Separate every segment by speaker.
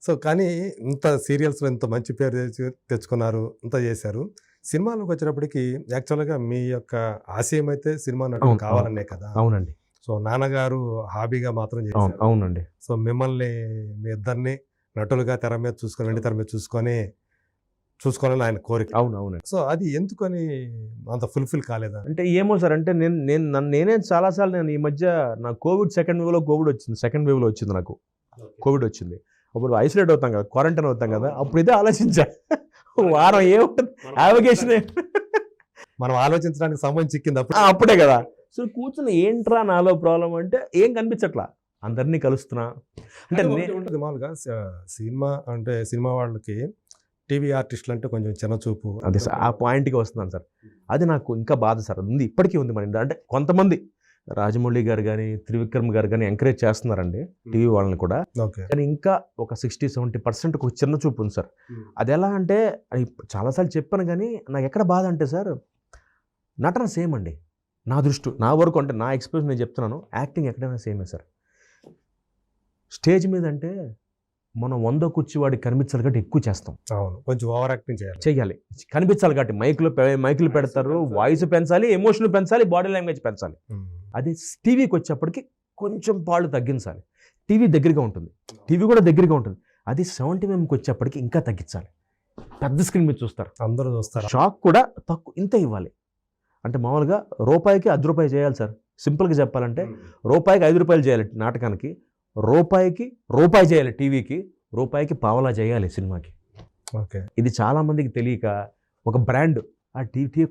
Speaker 1: So, కానీ ఇంత సీరియల్స్‌లో ఇంత మంచి పేరు తెచ్చుకున్నారు. ఇంత చేశారు. సినిమాలోకొచ్చేటప్పటికి యాక్చువల్‌గా మీ యొక్క ఆశయం అయితే సినిమా నటుడు
Speaker 2: అవును.
Speaker 1: కావాలనే కదా!
Speaker 2: అవునండి.
Speaker 1: సో, నాన్నగారు హాబీగా మాత్రం
Speaker 2: అవును.
Speaker 1: చేశారు.
Speaker 2: అవునండి.
Speaker 1: సో, మిమ్మల్ని మీ ఇద్దరిని నటులుగా తెర మీద చూసుకొని, వెండి తెర మీద చూసుకోవాలని ఆయన కోరిక.
Speaker 2: అవును. అవునండి.
Speaker 1: సో, అది ఎందుకని అంత ఫుల్‌ఫిల్ కాలేదా?
Speaker 2: అంటే ఏమో సార్, అంటే నేనే చాలా సార్లు నేను ఈ మధ్య నా సెకండ్ వేవ్‌లో వచ్చింది నాకు. కోవిడ్ వచ్చింది. అప్పుడు ఐసోలేట్ అవుతాం కదా! క్వారంటైన్ అవుతాం కదా! అప్పుడు ఇదే ఆలోచించా. వారం ఏముంటది యావిగేషనే.
Speaker 1: మనం ఆలోచించడానికి సమయం చిక్కింది అప్పుడు.
Speaker 2: అప్పుడే కదా! సో, కూర్చొని ఏంట్రా నాలో ప్రాబ్లమ్ అంటే ఏం కనిపించట్లా. అందరినీ కలుస్తున్నా. అంటే
Speaker 1: అంటే ఒకటి ఉంటది మామూలుగా సినిమా అంటే సినిమా వాళ్ళకి టీవీ ఆర్టిస్టులు అంటే కొంచెం చిన్న చూపు.
Speaker 2: అదే సార్, ఆ పాయింట్‌కి వస్తున్నాను సార్. అది నాకు ఇంకా బాధ సార్. అది ఉంది, ఇప్పటికీ ఉంది మన ఇంట్లో. అంటే కొంతమంది రాజమౌళి గారు గాని, త్రివిక్రమ్ గారు గాని ఎంకరేజ్ చేస్తున్నారండి టీవీ వాళ్ళని కూడా.
Speaker 1: ఓకే.
Speaker 2: కానీ ఇంకా ఒక 60-70% ఒక చిన్న చూపు ఉంది సార్. అది ఎలా అంటే చాలా సార్లు చెప్పాను కానీ నాకు ఎక్కడ బాధ అంటే సార్, నటన సేమ్ అండి. నా వరకు అంటే నా ఎక్స్‌పీరియన్స్ నేను చెప్తున్నాను. యాక్టింగ్ ఎక్కడైనా సేమే సార్. స్టేజ్ మీద అంటే మనం 100 కూర్చి వాడికి కనిపించాలి కాబట్టి ఎక్కువ చేస్తాం.
Speaker 1: అవును. కొంచెం ఓవర్ యాక్టింగ్ చేయాలి.
Speaker 2: చెయ్యాలి. కనిపించాలి కాబట్టి మైకులు పెడతారు, వాయిస్ పెంచాలి, ఎమోషన్ పెంచాలి, బాడీ లాంగ్వేజ్ పెంచాలి. అదే టీవీకి వచ్చేప్పటికి కొంచెం పాళ్ళు తగ్గించాలి. టీవీ దగ్గరగా ఉంటుంది. టీవీ కూడా దగ్గరగా ఉంటుంది. అది 70mm వచ్చేప్పటికి ఇంకా తగ్గించాలి. పెద్ద స్క్రీన్ మీద చూస్తారు,
Speaker 1: అందరూ చూస్తారు.
Speaker 2: షాక్ కూడా ఇంత ఇవ్వాలి. అంటే మామూలుగా రూపాయికి ₹10 చేయాలి సార్. సింపుల్గా చెప్పాలంటే రూపాయికి ₹5 చేయాలి నాటకానికి, రూపాయికి రూపాయి చేయాలి టీవీకి, రూపాయికి పావలా చేయాలి సినిమాకి.
Speaker 1: ఓకే.
Speaker 2: ఇది చాలామందికి తెలియక ఒక బ్రాండ్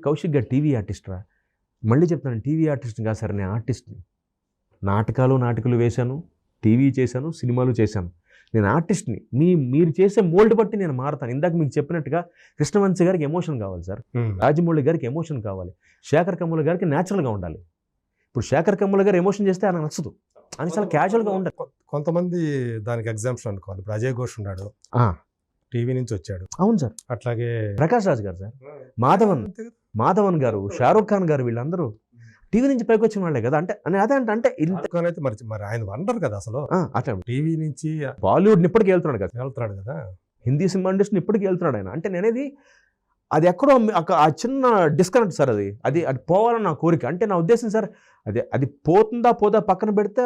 Speaker 2: కౌశిక్ గారు టీవీ ఆర్టిస్ట్ రా. మళ్ళీ చెప్తాను, టీవీ ఆర్టిస్ట్ కాదు సార్, నేను ఆర్టిస్ట్ని. నాటకాలు వేశాను, టీవీ చేశాను, సినిమాలు చేశాను. నేను ఆర్టిస్ట్ని. మీరు చేసే మోల్డ్ బట్టి నేను మారుతాను. ఇందాక మీకు చెప్పినట్టుగా కృష్ణవంశీ గారికి ఎమోషన్ కావాలి సార్, రాజమౌళి గారికి ఎమోషన్ కావాలి, శేఖర్ కమ్ముల గారికి న్యాచురల్గా ఉండాలి. ఇప్పుడు శేఖర్ కమ్ముల గారు ఎమోషన్ చేస్తే ఆయన నచ్చదు, అని చాలా క్యాజువల్గా ఉండాలి.
Speaker 1: కొంతమంది దానికి ఎగ్జాంప్షన్ అనుకోవాలి. ఇప్పుడు అజయ్ ఘోష్ ఉన్నాడు, టీవీ నుంచి వచ్చాడు.
Speaker 2: అవును సార్.
Speaker 1: అట్లాగే
Speaker 2: ప్రకాష్ రాజ్ గారు సార్, మాధవన్ గారు, షారూక్ ఖాన్ గారు, వీళ్ళందరూ టీవీ నుంచి పైకి వచ్చిన వాళ్ళే కదా. అంటే
Speaker 1: అయితే మరి ఆయన వండరు కదా అసలు.
Speaker 2: అట్లా
Speaker 1: టీవీ నుంచి
Speaker 2: బాలీవుడ్ ఇప్పటికి వెళ్తున్నాడు
Speaker 1: కదా,
Speaker 2: హిందీ సినిమా ఇండస్ట్రీని ఇప్పటికి వెళ్తున్నాడు ఆయన. అంటే నేనేది అది ఎక్కడో ఆ చిన్న డిస్కనెక్ట్ సార్. అది పోవాలని నా కోరిక. అంటే నా ఉద్దేశం సార్, అది పోదా పక్కన పెడితే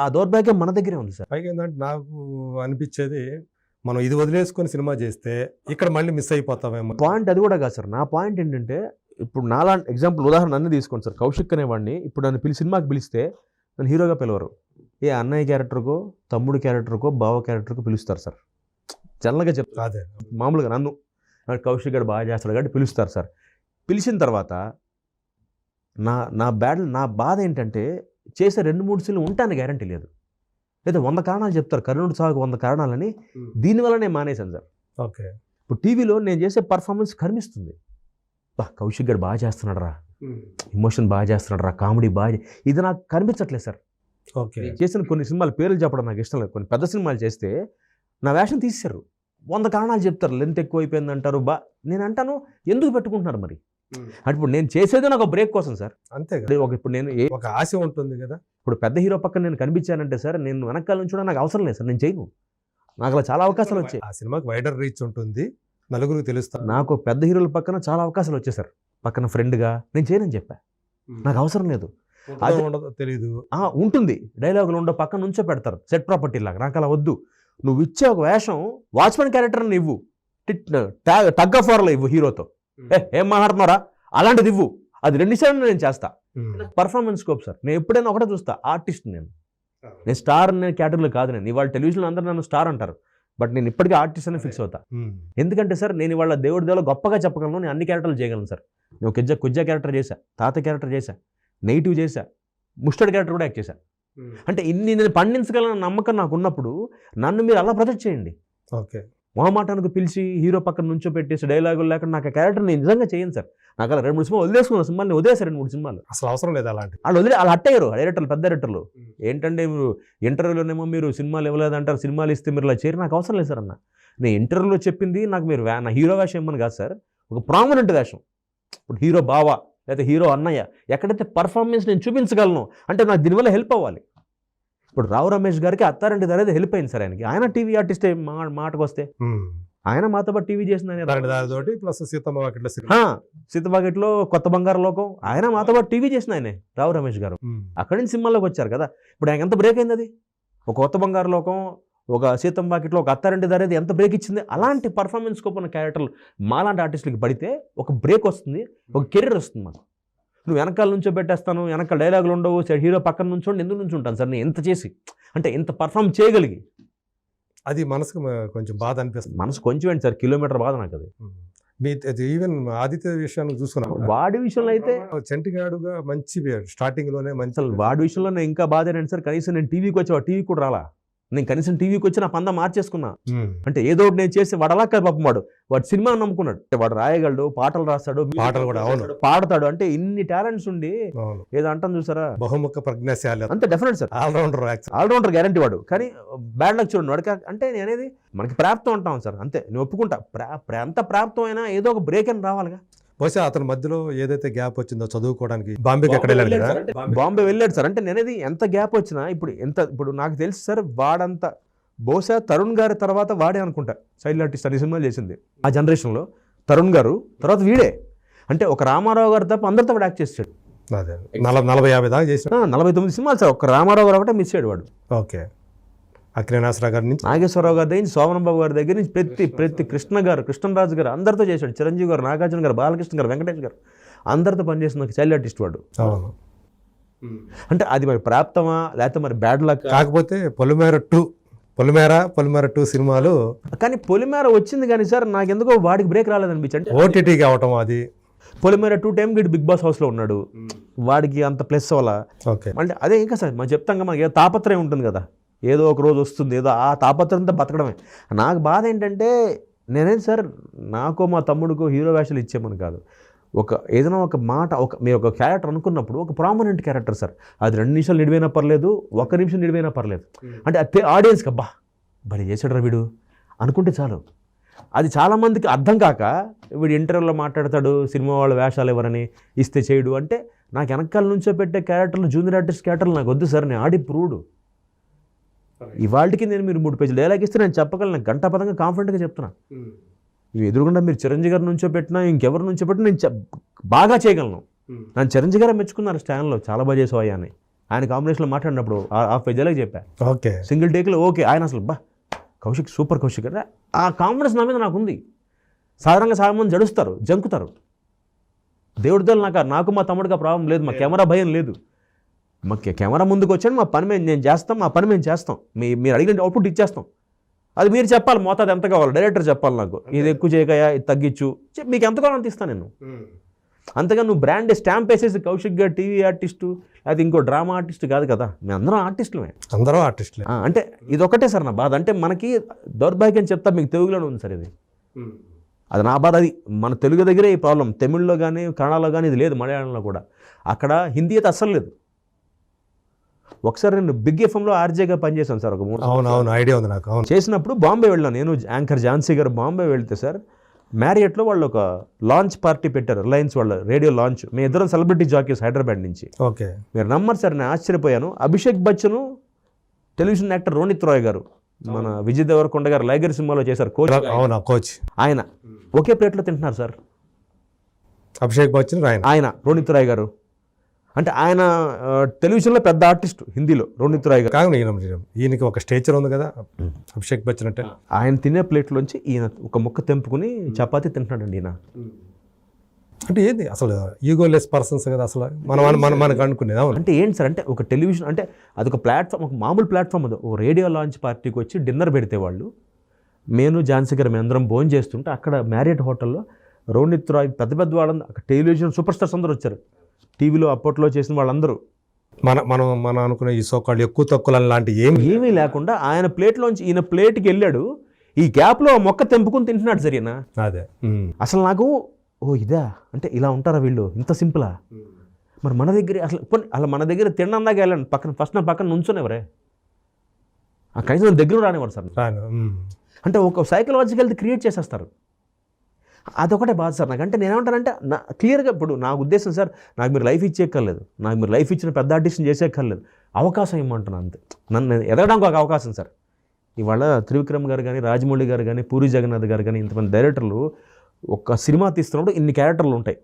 Speaker 2: ఆ దౌర్భాగ్యం మన దగ్గరే ఉంది సార్.
Speaker 1: పైగా ఏంటంటే నాకు అనిపించేది, మనం ఇది వదిలేసుకొని సినిమా చేస్తే ఇక్కడ మళ్ళీ మిస్ అయిపోతామేమో.
Speaker 2: పాయింట్ అది కూడా కాదు సార్. నా పాయింట్ ఏంటంటే, ఇప్పుడు నాలాంటి ఎగ్జాంపుల్ ఉదాహరణ నన్ను తీసుకోండి సార్. కౌశిక్ అనేవాడిని ఇప్పుడు నన్ను సినిమాకి పిలిస్తే నన్ను హీరోగా పిలవరు. ఏ అన్నయ్య క్యారెక్టర్కో, తమ్ముడు క్యారెక్టర్కో, బావ క్యారెక్టర్కో పిలుస్తారు సార్. జనరల్గా చెప్తారు.
Speaker 1: అదే
Speaker 2: మామూలుగా నన్ను కౌశిక్ గారు బాగా చేస్తాడు కాబట్టి పిలుస్తారు సార్. పిలిచిన తర్వాత నా బాధ ఏంటంటే, చేసే 2-3 సీన్లు ఉంటాను గ్యారంటీ లేదు. లేదా 100 కారణాలు చెప్తారు, కరుణుడు సాగు 100 కారణాలని. దీనివల్ల నేను మానేశాను సార్.
Speaker 1: ఓకే.
Speaker 2: ఇప్పుడు టీవీలో నేను చేసే పర్ఫార్మెన్స్ కనిపిస్తుంది. కౌశిక్ గారు బాగా చేస్తున్నాడు రా, ఎమోషన్ బాగా చేస్తున్నాడు రా, కామెడీ బాగా, ఇది నాకు కనిపించట్లేదు సార్.
Speaker 1: ఓకే.
Speaker 2: చేసిన కొన్ని సినిమాలు పేర్లు చెప్పడం నాకు ఇష్టం లేదు. కొన్ని పెద్ద సినిమాలు చేస్తే నా వేషం తీసేశారు. 100 కారణాలు చెప్తారు, లెంత్ ఎక్కువైపోయింది అంటారు. నేను అంటాను, ఎందుకు పెట్టుకుంటున్నారు మరి? అంటే ఇప్పుడు నేను చేసేదే నాకు బ్రేక్ కోసం సార్.
Speaker 1: అంతే.
Speaker 2: ఇప్పుడు నేను
Speaker 1: ఒక ఆశ ఉంటుంది కదా.
Speaker 2: ఇప్పుడు పెద్ద హీరో పక్కన నేను కనిపించానంటే సార్, నేను వెనకాల నుంచి కూడా నాకు అవసరం లేదు సార్, నేను చేయను. నాకు అలా చాలా అవకాశాలు వచ్చాయి.
Speaker 1: ఆ సినిమాకి వైడర్ రీచ్ ఉంటుంది, నలుగురికి తెలుస్తుంది.
Speaker 2: నాకు పెద్ద హీరోల పక్కన చాలా అవకాశాలు వచ్చాయి సార్. పక్కన ఫ్రెండ్గా నేను చేయనని చెప్పా, నాకు అవసరం లేదు.
Speaker 1: తెలీదు
Speaker 2: ఉంటుంది, డైలాగులు ఉండవు, పక్కన నుంచో పెడతారు సెట్ ప్రాపర్టీ లాగా. నాకు అలా వద్దు. నువ్వు ఇచ్చే ఒక వేషం వాచ్మెన్ క్యారెక్టర్ని ఇవ్వు, టగ్ ఆఫ్ వార్లో ఇవ్వు హీరోతో. ఏం మాట్లాడుతున్నారా అలాంటిది ఇవ్వు, అది 2 సార్లు నేను చేస్తా. Performance scope sir. నేను ఎప్పుడైనా ఒకటే చూస్తా, ఆర్టిస్ట్ నేను స్టార్ అనే కేటగిరీలో కాదు. నేను ఇవాళ టెలివిజన్లో అందరూ నన్ను స్టార్ అంటారు, బట్ నేను ఇప్పటికీ ఆర్టిస్ట్ అని ఫిక్స్ అవుతా. ఎందుకంటే సార్, నేను ఇవాళ దేవుడు గొప్పగా చెప్పగలను, నేను అన్ని క్యారెక్టర్లు చేయగలను సార్. నేను కుజ్జ క్యారెక్టర్ చేశా, తాత క్యారెక్టర్ చేశా, నెగిటివ్ చేశా, ముస్టర్డ్ క్యారెక్టర్ కూడా యాక్ట్ చేశా. అంటే ఇన్ని నేను పండించగలను నమ్మకం నాకు ఉన్నప్పుడు నన్ను మీరు అలా ప్రొజెక్ట్ చేయండి.
Speaker 1: ఓకే.
Speaker 2: మొహమాటానికి పిలిచి హీరో పక్కన నుంచో పెట్టేసి డైలాగులు లేకుండా నాకు ఆ క్యారెక్టర్ నేను నిజంగా చేయను సార్. నాకు అలా 2-3 సినిమాలు వదిలేసుకున్న సినిమాలు వదిలేసారు. 2-3 సినిమాలు
Speaker 1: అసలు అవసరం లేదు అలాంటి.
Speaker 2: వాళ్ళు అట్టయ్యారు డైరెక్టర్లు, పెద్ద డైరెక్టర్లు. ఏంటంటే మీరు ఇంటర్వ్యూలోనేమో మీరు సినిమాలు ఇవ్వలేదంటారు, సినిమాలు ఇస్తే మీరు ఇలా చేయరు. నాకు అవసరం లేదు సార్ అన్న. నేను ఇంటర్వ్యూలో చెప్పింది, నాకు మీరు నా హీరో వేషం ఇమ్మని కాదు సార్, ఒక ప్రామినెంట్ వేషం. ఇప్పుడు హీరో బావ లేదా హీరో అన్నయ్య, ఎక్కడైతే పర్ఫార్మెన్స్ నేను చూపించగలను అంటే నాకు దీనివల్ల హెల్ప్ అవ్వాలి. ఇప్పుడు రావు రమేష్ గారికి అత్తారింటి అనేది హెల్ప్ అయింది సార్ ఆయనకి. ఆయన టీవీ ఆర్టిస్టే మాటకు వస్తే. ఆయన మాతో పాటు టీవీ చేసిన
Speaker 1: దానితోటి ప్లస్ సీతమ్మ వాకిట్లో సినిమా.
Speaker 2: సీతబాగెట్లో కొత్త బంగారు లోకం ఆయన మాతో పాటు టీవీ చేసిన ఆయనే రావు రమేష్ గారు. అక్కడి నుంచి సినిమాల్లోకి వచ్చారు కదా. ఇప్పుడు ఆయన ఎంత బ్రేక్ అయింది అది. ఒక కొత్త బంగారు లోకం, ఒక సీతమ్మ వాకిట్లో, ఒక అత్తారింటి దారేది ఎంత బ్రేక్ ఇచ్చింది. అలాంటి పర్ఫార్మెన్స్ కోపన్న క్యారెక్టర్లు మాలాంటి ఆర్టిస్టులకి పడితే ఒక బ్రేక్ వస్తుంది, ఒక కెరీర్ వస్తుంది మనకు. నువ్వు వెనకాల నుంచో పెట్టేస్తాను, వెనకాల డైలాగులు ఉండవు, హీరో పక్కన నుంచోండి, ఎందుకు నుంచి ఉంటాను సార్ నేను ఎంత చేసి, అంటే ఎంత పర్ఫామ్ చేయగలిగి.
Speaker 1: అది మనసుకు కొంచెం బాధ అనిపిస్తుంది.
Speaker 2: మనసు కొంచెం ఏంటి సార్, కిలోమీటర్ బాధ నాకు అది.
Speaker 1: మీ ఈవెన్ ఆదిత్య విషయాన్ని చూసుకున్నాం.
Speaker 2: వాడి విషయంలో అయితే
Speaker 1: చంటిగాడుగా మంచి స్టార్టింగ్ లోనే మంచి.
Speaker 2: అసలు వాడి విషయంలో నేను ఇంకా బాధ ఏంటంటే సార్, కనీసం నేను టీవీకి వచ్చి టీవీ కూడా రాలా. నేను కనీసం టీవీకి వచ్చి నా పంద మార్చేసుకున్నా. అంటే ఏదో ఒకటి నేను చేసి వాడు అలా కాదు పాపం, వాడు సినిమా నమ్ముకున్నాడు. వాడు రాయగలడు, పాటలు రాస్తాడు,
Speaker 1: పాటలు కూడా
Speaker 2: పాడతాడు. అంటే ఇన్ని టాలెంట్స్ ఉండి ఏదో అంటాం చూసారా,
Speaker 1: బహుముఖ ప్రజ్ఞాశాలి
Speaker 2: అంతే డెఫినెట్ సార్, ఆల్రౌండర్ గ్యారంటీ వాడు. కానీ బ్యాడ్ లక్ చూడండి వాడికి. అంటే నేను అనేది మనకి ప్రాప్తం అంటాం సార్, అంతే నేను ఒప్పుకుంటా. ఎంత ప్రాప్తం అయినా ఏదో ఒక బ్రేక్ అని రావాలిగా.
Speaker 1: బహుశా అతని మధ్యలో ఏదైతే గ్యాప్ వచ్చిందో చదువుకోవడానికి బాంబేకి ఎక్కడ వెళ్ళాడు,
Speaker 2: బాంబే వెళ్ళాడు సార్. అంటే నేనేది ఎంత గ్యాప్ వచ్చినా ఇప్పుడు నాకు తెలుసు సార్, వాడంత బహుశా తరుణ్ గారి తర్వాత వాడే అనుకుంటా చైల్డ్ ఆర్టిస్ట్ అనే సినిమాలు చేసింది ఆ జనరేషన్లో. తరుణ్ గారు తర్వాత వీడే. అంటే ఒక రామారావు గారు తప్ప అందరితో వాడు యాక్ట్ చేసాడు.
Speaker 1: అదే 40-50 దాకా చేసిన
Speaker 2: 49 సినిమాలు సార్. ఒక రామారావు గారు ఒకటే మిస్ అయ్యాడు వాడు.
Speaker 1: ఓకే. అక్కినేనినాగేశ్వరరావు గారి నుంచి,
Speaker 2: నాగేశ్వరరావు గారి దగ్గర నుంచి, సోమన్ బాబు గారి దగ్గర నుంచి ప్రతి కృష్ణ గారు, కృష్ణరాజు గారు అందరితో చేశాడు. చిరంజీవి గారు, నాగార్జున గారు, బాలకృష్ణ గారు, వెంకటేష్ గారు అందరితో పనిచేసిన ఒక చైల్డ్ ఆర్టిస్ట్ వాడు. అంటే అది మరి ప్రాప్తమా లేకపోతే మరి బ్యాడ్ లక్.
Speaker 1: కాకపోతే పొలిమేర 2 సినిమాలు.
Speaker 2: కానీ పొలిమేర వచ్చింది కానీ సార్ నాకు ఎందుకో వాడికి బ్రేక్ రాలేదనిపించండి.
Speaker 1: ఓటీటీకి అవటం అది.
Speaker 2: పొలిమేర 2 టైం గడి బిగ్ బాస్ హౌస్లో ఉన్నాడు, వాడికి అంత ప్లస్ అవ్వాలా.
Speaker 1: ఓకే.
Speaker 2: అంటే అదే ఇంకా సార్ మనం చెప్తాం కదా, మనకి తాపత్రయం ఉంటుంది కదా, ఏదో ఒక రోజు వస్తుంది, ఏదో ఆ తాపత్రయంతో బతకడమే. నాకు బాధ ఏంటంటే నేనేది సార్, నాకు మా తమ్ముడికి హీరో వేషాలు ఇచ్చేమని కాదు, ఏదైనా ఒక మాట, మీరు ఒక క్యారెక్టర్ అనుకున్నప్పుడు ఒక ప్రామినెంట్ క్యారెక్టర్ సార్, అది 2 నిమిషాలు నిడివైనా పర్లేదు, 1 నిమిషం నిడివైనా పర్లేదు. అంటే అది ఆడియన్స్కి అబ్బా భలే చేశాడు వీడు అనుకుంటే చాలు. అది చాలామందికి అర్థం కాక వీడు ఇంటర్వ్యూలో మాట్లాడతాడు, సినిమా వాళ్ళ వేషాలు ఎవరని ఇస్తే చేయడు. అంటే నాకు వెనకాల నుంచో పెట్టే క్యారెక్టర్లు, జూనియర్ ఆర్టిస్ట్ క్యారెక్టర్లు నాకు వద్దు సార్, నేను ఆడి ప్రూవ్డ్. ఇవాళకి నేను మీరు 3 పేజీలు డైలాగ్ ఇస్తే నేను చెప్పగలను, గంటాపదంగా కాన్ఫిడెంట్గా చెప్తున్నా. ఇవి ఎదురుగుండా మీరు చిరంజీవి గారి నుంచో పెట్టినా, ఇంకెవరి నుంచో పెట్టినా నేను బాగా చేయగలను. నన్ను చిరంజీవి గారు మెచ్చుకున్నారు స్టాండ్లో, చాలా బాగా చేసావు అని. ఆయన కాంబినేషన్లో మాట్లాడినప్పుడు 1/2 పేజ్ డైలాగ్ చెప్పా. ఓకే. సింగిల్ టేక్లో ఓకే. ఆయన అసలు కౌశిక్ సూపర్ కౌశిక్ అంటే ఆ కాన్ఫిడెన్స్ నా మీద నాకు ఉంది. సాధారణంగా చాలా మంది జంకుతారు. దేవుడితో నాకు మా తమ్ముడికి ఆ ప్రాబ్లం లేదు, మా కెమెరా భయం లేదు. మా కెమెరా ముందుకు వచ్చాను, మా పని మేము చేస్తాం. మీరు అడిగిన అవుట్పుట్ ఇచ్చేస్తాం. అది మీరు చెప్పాలి, మోతాదు ఎంత కావాలి, డైరెక్టర్ చెప్పాలి నాకు, ఇది ఎక్కువ చేయకయా, ఇది తగ్గించు, మీకు ఎంత కావాలో అంత ఇస్తాను నేను. అంతగా నువ్వు బ్రాండ్ స్టాంప్ వేసేసి కౌశిక్ గారు టీవీ ఆర్టిస్టు, అది ఇంకో డ్రామా ఆర్టిస్ట్ కాదు కదా, మేము అందరం ఆర్టిస్టులే. అంటే ఇది ఒకటే సార్ నా బాధ. అంటే మనకి దౌర్భాగ్యం చెప్తా, మీకు తెలుగులోనే ఉంది సార్ ఇది. అది నా బాధ. అది మన తెలుగు దగ్గరే ఈ ప్రాబ్లం. తమిళ్లో కానీ కన్నడలో కానీ ఇది లేదు, మలయాళంలో కూడా. అక్కడ హిందీ అయితే అస్సలు లేదు. ఒకసారి నేను బిగ్ ఎఫ్ఎంలో ఆర్జేగా పనిచేశాను సార్, ఒక 3
Speaker 1: ఐడియా ఉంది నాకు.
Speaker 2: చేసినప్పుడు బాంబే వెళ్ళాను నేను, యాంకర్ ఝాన్సీ గారు బాంబే వెళ్తే సార్, మ్యారియట్లో వాళ్ళు ఒక లాంచ్ పార్టీ పెట్టారు, రిలయన్స్ వాళ్ళ రేడియో లాంచ్. మేము ఇద్దరం సెలబ్రిటీ జాకీస్ హైదరాబాద్ నుంచి.
Speaker 1: ఓకే.
Speaker 2: మీరు నమ్మరు సార్, నేను ఆశ్చర్యపోయాను. అభిషేక్ బచ్చన్, టెలివిజన్ యాక్టర్ రోనిత్ రాయ్ గారు, మన విజయ్ దేవరకొండ గారు లైగర్ సినిమాలో చేశారు కోచ్, ఆయన ఒకే ప్లేట్లో తింటున్నారు సార్.
Speaker 1: అభిషేక్ బచ్చన్
Speaker 2: ఆయన రోనిత్ రాయ్ గారు. అంటే ఆయన టెలివిజన్లో పెద్ద ఆర్టిస్ట్ హిందీలో, రోనిత్ రాయ్ గారు.
Speaker 1: ఈయనకి ఒక స్టేచర్ ఉంది కదా అభిషేక్ బచ్చన్ అంటే.
Speaker 2: ఆయన తినే ప్లేట్లోంచి ఈయన ఒక ముక్క తెంపుకుని చపాతీ తింటున్నాడండి ఈయన.
Speaker 1: అంటే ఏంది అసలు ఈగోలెస్ పర్సన్స్ కదా అసలు మనకు అనుకునేది.
Speaker 2: అంటే ఏంటి సార్, అంటే ఒక టెలివిజన్ అంటే అదొక ప్లాట్ఫామ్, ఒక మామూలు ప్లాట్ఫామ్. అది ఓ రేడియో లాంచ్ పార్టీకి వచ్చి డిన్నర్ పెడితే వాళ్ళు, నేను ఝాన్సీ గారు మేము అందరం భోజనం చేస్తుంటే అక్కడ మ్యారియట్ హోటల్లో రోనిత్ రాయ్ పెద్ద వాళ్ళందరూ, అక్కడ టెలివిజన్ సూపర్ స్టార్స్ అందరూ వచ్చారు, టీవీలో అప్పట్లో చేసిన వాళ్ళందరూ.
Speaker 1: మనం అనుకున్న ఈ సోకాళ్ళు ఎక్కువ తక్కువ లాంటి
Speaker 2: ఏమీ లేకుండా ఆయన ప్లేట్లోంచి ఈయన ప్లేట్కి వెళ్ళాడు, ఈ గ్యాప్లో మొక్క తెంపుకుని తింటున్నాడు సరేనా.
Speaker 1: అదే
Speaker 2: అసలు నాకు ఇదా అంటే ఇలా ఉంటారా వీళ్ళు, ఇంత సింపులా. మరి మన దగ్గర అసలు మన దగ్గర తినడం దాకా వెళ్ళండి, పక్కన నుంచునేవరే, కనీసం దగ్గర రానివారు సార్. అంటే ఒక సైకలాజికల్ క్రియేట్ చేసేస్తారు. అదొకటే బాధ సార్ నాకు. అంటే నేనేమంటానంటే క్లియర్గా ఇప్పుడు నా ఉద్దేశం సార్, నాకు మీరు లైఫ్ ఇచ్చేక్కర్లేదు, నాకు మీరు లైఫ్ ఇచ్చిన పెద్ద ఆర్టిస్ట్ని చేసేక్కర్లేదు, అవకాశం ఇమ్మంటున్నాను అంతే. నన్ను ఎదగడానికి ఒక అవకాశం సార్. ఇవాళ త్రివిక్రమ్ గారు కానీ, రాజమౌళి గారు కానీ, పూరి జగన్నాథ్ గారు కానీ, ఇంతమంది డైరెక్టర్లు ఒక సినిమా తీస్తున్నప్పుడు ఇన్ని క్యారెక్టర్లు ఉంటాయి.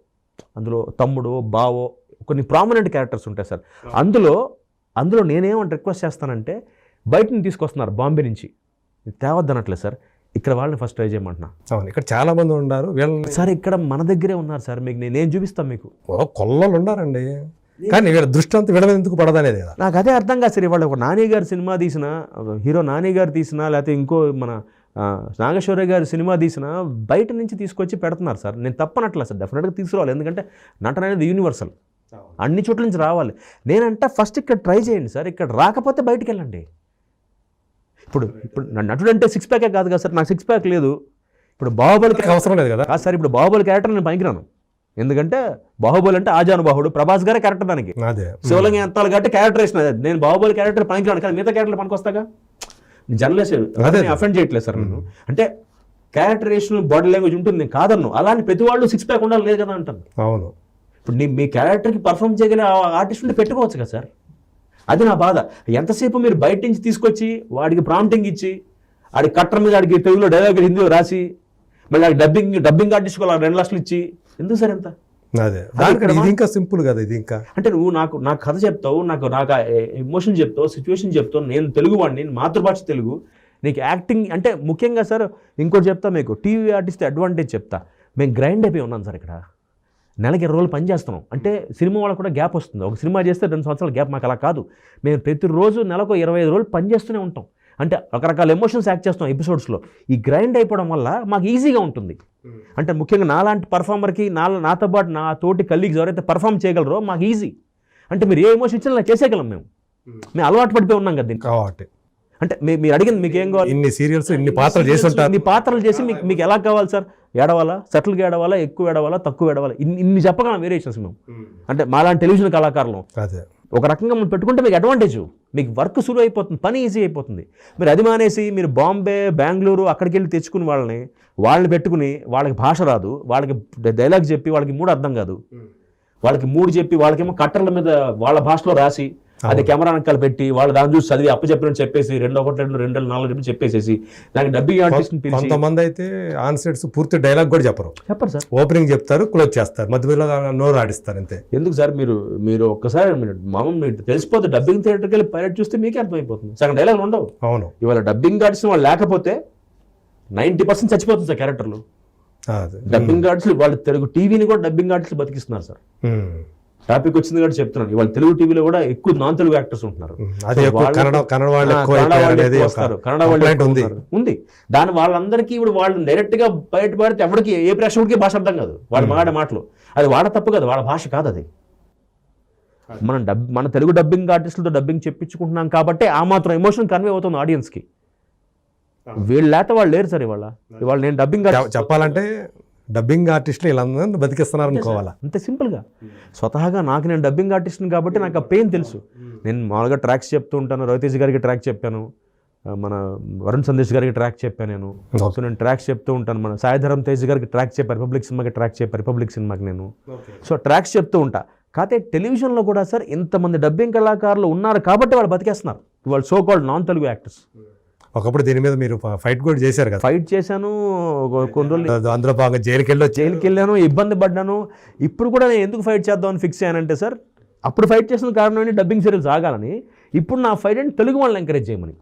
Speaker 2: అందులో తమ్ముడు, బావో, కొన్ని ప్రామినెంట్ క్యారెక్టర్స్ ఉంటాయి సార్. అందులో నేనేమంటే రిక్వెస్ట్ చేస్తానంటే, బయట నుంచి తీసుకొస్తున్నారు బాంబే నుంచి, తేవద్దనట్లేదు సార్, ఇక్కడ వాళ్ళని ఫస్ట్ ట్రై చేయమంటున్నా.
Speaker 1: అవును, ఇక్కడ చాలా మంది ఉన్నారు వీళ్ళని.
Speaker 2: సార్ ఇక్కడ మన దగ్గరే ఉన్నారు సార్, మీకు నేను చూపిస్తాను మీకు.
Speaker 1: కొల్లలు ఉన్నారండి, కానీ వీళ్ళ దృష్టి అంతా వీళ్ళ మీద ఎందుకు పడదనేది కదా
Speaker 2: నాకు అదే అర్థం కాదు సార్. ఇవాళ ఒక నాని గారి సినిమా తీసినా, హీరో నాని గారు తీసినా, లేకపోతే ఇంకో మన నాగేశ్వరరావు గారి సినిమా తీసినా బయట నుంచి తీసుకొచ్చి పెడుతున్నారు సార్. నేను తప్పనట్లేదు సార్, డెఫినెట్గా తీసుకురావాలి, ఎందుకంటే నటన అనేది యూనివర్సల్, అన్ని చోట్ల నుంచి రావాలి. నేనంటే ఫస్ట్ ఇక్కడ ట్రై చేయండి సార్, ఇక్కడ రాకపోతే బయటికి వెళ్ళండి. ఇప్పుడు నటుడు అంటే సిక్స్ ప్యాకే కాదు కదా సార్, నాకు సిక్స్ ప్యాక్ లేదు. ఇప్పుడు బాహుబలికి
Speaker 1: అవసరం లేదు కదా
Speaker 2: కాదు సార్, ఇప్పుడు బాహుబలి క్యారెక్టర్ నేను పనికిరాను, ఎందుకంటే బాహుబలి అంటే ఆజానుబాహుడు, ప్రభాస్ గారే క్యారెక్టర్ దానికి,
Speaker 1: అదే
Speaker 2: శివలింగ ఎంతాలు కాబట్టి క్యారెక్టరేషన్ అదే. నేను బాహుబలి క్యారెక్టర్ పనికిరాను, కానీ మిగతా క్యారెక్టర్ పనికొస్తాగా. జర్నలిస్ట్ అఫెండ్ చేయట్లేదు సార్ నేను. అంటే క్యారెక్టరేషన్, బాడీ లాంగ్వేజ్ ఉంటుంది, నేను కాదన్ను. అలానే ప్రతి వాళ్ళు సిక్స్ ప్యాక్ ఉండాలి లేదు కదా అంటాను.
Speaker 1: అవును,
Speaker 2: ఇప్పుడు మీ క్యారెక్టర్కి పర్ఫామ్ చేయగల ఆర్టిస్ట్ ఉంటే పెట్టుకోవచ్చు కదా సార్. అది నా బాధ. ఎంతసేపు మీరు బయట నుంచి తీసుకొచ్చి వాడికి ప్రాంప్టింగ్ ఇచ్చి, ఆడికి కట్టర్ మీద ఆడికి తెలుగులో డైలాగ్ హిందీలో రాసి, మళ్ళీ ఆడికి డబ్బింగ్ ఆర్టిస్ట్ 2 లక్షలు ఇచ్చి ఎందుకు సార్ ఎంత?
Speaker 1: అదే ఇది ఇంకా సింపుల్ కదా. ఇది ఇంకా
Speaker 2: అంటే నువ్వు నాకు కథ చెప్తావు, నాకు ఎమోషన్ చెప్తావు, సిచ్యువేషన్ చెప్తావు, నేను తెలుగు వాడిని, మాతృభాష తెలుగు, నీకు యాక్టింగ్ అంటే ముఖ్యంగా సార్. ఇంకోటి చెప్తా మీకు, టీవీ ఆర్టిస్ట్ అడ్వాంటేజ్ చెప్తా. మేము గ్రైండ్ అయిపోయి ఉన్నాం సార్ ఇక్కడ. నెలకి 20 రోజులు పని చేస్తున్నాం అంటే సినిమా వాళ్ళకు కూడా గ్యాప్ వస్తుంది. ఒక సినిమా చేస్తే 2 సంవత్సరాల గ్యాప్, మాకు అలా కాదు. మేము ప్రతిరోజు నెలకు 25 రోజులు పని చేస్తూనే ఉంటాం. అంటే రకరకాల ఎమోషన్స్ యాక్ట్ చేస్తాం ఎపిసోడ్స్లో. ఈ గ్రైండ్ అయిపోవడం వల్ల మాకు ఈజీగా ఉంటుంది. అంటే ముఖ్యంగా నాలాంటి పర్ఫార్మర్కి, నాతో పాటు నా తోటి కలీగ్స్ ఎవరైతే పర్ఫామ్ చేయగలరో మాకు ఈజీ. అంటే మీరు ఏ ఎమోషన్ ఇచ్చినా చేసేయగలం. మేము అలవాటు పడిపోయి ఉన్నాం కదా దీనికి.
Speaker 1: కాబట్టి
Speaker 2: అంటే మీరు అడిగింది మీకు ఏం కావాలి?
Speaker 1: ఇన్ని సీరియల్స్, ఇన్ని పాత్రలు చేసి ఉంటారు.
Speaker 2: ఇన్ని పాత్రలు చేసి మీకు ఎలా కావాలి సార్? ఏడవాలా, సెటిల్గా ఏడవాలా, ఎక్కువ ఏడవాలా, తక్కువ ఏడవాలా, ఇన్ని చెప్పగలం వేరియేషన్స్ మేము. అంటే మాలాంటి టెలివిజన్ కళాకారులు
Speaker 1: అదే
Speaker 2: ఒక రకంగా మనం పెట్టుకుంటే మీకు అడ్వాంటేజ్, మీకు వర్క్ సులువు అయిపోతుంది, పని ఈజీ అయిపోతుంది. మీరు అది మానేసి మీరు బాంబే, బెంగళూరు అక్కడికి వెళ్ళి తెచ్చుకుని వాళ్ళని పెట్టుకుని, వాళ్ళకి భాష రాదు, వాళ్ళకి డైలాగ్ చెప్పి వాళ్ళకి 3 అర్థం కాదు, వాళ్ళకి 3 చెప్పి వాళ్ళకేమో కట్టర్ల మీద వాళ్ళ భాషలో రాసి అది కెమెరా వెనకాల పెట్టి వాళ్ళు దాన్ని చూసి చదివి అప్పచెప్పినట్టు చెప్పేసి 2-1-2-2-4 చెప్పేసి దానికి డబ్బింగ్ ఆర్టిస్ట్ని పిలిచి.
Speaker 1: కొంతమంది అయితే ఆన్ సెట్స్ పూర్తి డైలాగ్ కూడా చెప్పరు
Speaker 2: సార్.
Speaker 1: ఓపెనింగ్ చెప్తారు, క్లోజ్ చేస్తారు, మధ్యలో నోరు ఆడిస్తారు అంతే.
Speaker 2: ఎందుకు సార్? మీరు ఒక్కసారి మీకు తెలిసిపోతే డబ్బింగ్ థియేటర్కి వెళ్ళి పైలట్ చూస్తే మీకే అర్థమైపోతుంది. సగం డైలాగ్ ఉండవు.
Speaker 1: అవును,
Speaker 2: ఇవాళ డబ్బింగ్ ఆర్టిస్ట్ వాళ్ళు లేకపోతే 90% చచ్చిపోతుంది సార్ క్యారెక్టర్లు. డబ్బింగ్ ఆర్టిస్టులు వాళ్ళు తెలుగు టీవీని కూడా డబ్బింగ్ ఆర్టిస్టులు బతికిస్తున్నారు సార్. టాపిక్ వచ్చింది కాబట్టి చెప్తున్నాను. ఇవాళ తెలుగు టీవీలో కూడా ఎక్కువ నాన్ తెలుగు యాక్టర్స్ ఉంటున్నారు.
Speaker 1: కన్నడ
Speaker 2: వాళ్ళు ఉంది. దాని వాళ్ళందరికీ ఇప్పుడు వాళ్ళు డైరెక్ట్ గా బయట పడితే ఎవరికి ఏ ప్రేక్షకుడికి భాష అర్థం కాదు. వాళ్ళు మాడే మాటలు అది వాడ తప్పు కాదు, వాళ్ళ భాష కాదు అది. మన తెలుగు డబ్బింగ్ ఆర్టిస్టులతో డబ్బింగ్ చెప్పించుకుంటున్నాం కాబట్టి ఆ మాత్రం ఎమోషన్ కన్వే అవుతుంది ఆడియన్స్కి. వీళ్ళు లేకపోతే వాళ్ళు లేరు సార్. ఇవాళ నేను డబ్బింగ్
Speaker 1: చెప్పాలంటే డబ్బింగ్ ఆర్టిస్టులు ఇలా బతికిస్తున్నారు అనుకోవాలా,
Speaker 2: అంతే సింపుల్గా. స్వతహాగా నేను డబ్బింగ్ ఆర్టిస్ట్ని కాబట్టి నాకు ఆ పెయిన్ తెలుసు. నేను మామూలుగా ట్రాక్స్ చెప్తూ ఉంటాను. రవితేజ్ గారికి ట్రాక్ చెప్పాను, మన వరుణ్ సందేశ్ గారికి ట్రాక్ చెప్పాను నేను. సో నేను ట్రాక్స్ చెప్తూ ఉంటాను. మన సాయిధరం తేజ్ గారికి ట్రాక్ చెప్పాను, రిపబ్లిక్ సినిమాకి ట్రాక్ చెప్పాను, రిపబ్లిక్ సినిమాకి నేను. సో ట్రాక్స్ చెప్తూ ఉంటా. కాకపోతే టెలివిజన్లో కూడా సార్ ఇంతమంది డబ్బింగ్ కళాకారులు ఉన్నారు కాబట్టి వాళ్ళు బతికేస్తున్నారు. వాళ్ళు so called non Telugu actors.
Speaker 1: ఒకప్పుడు దీని మీద మీరు ఫైట్ కూడా చేశారు కదా?
Speaker 2: ఫైట్ చేశాను కొన్ని రోజులు.
Speaker 1: అందులో భాగంగా జైలుకి
Speaker 2: వెళ్ళాను, ఇబ్బంది పడ్డాను. ఇప్పుడు కూడా నేను ఎందుకు ఫైట్ చేద్దామని ఫిక్స్ అయ్యానంటే సార్, అప్పుడు ఫైట్ చేసిన కారణం ఏంటి, డబ్బింగ్ సీరియల్స్ ఆగాలని. ఇప్పుడు నా ఫైట్ అంటే తెలుగు వాళ్ళని ఎంకరేజ్ చేయమని.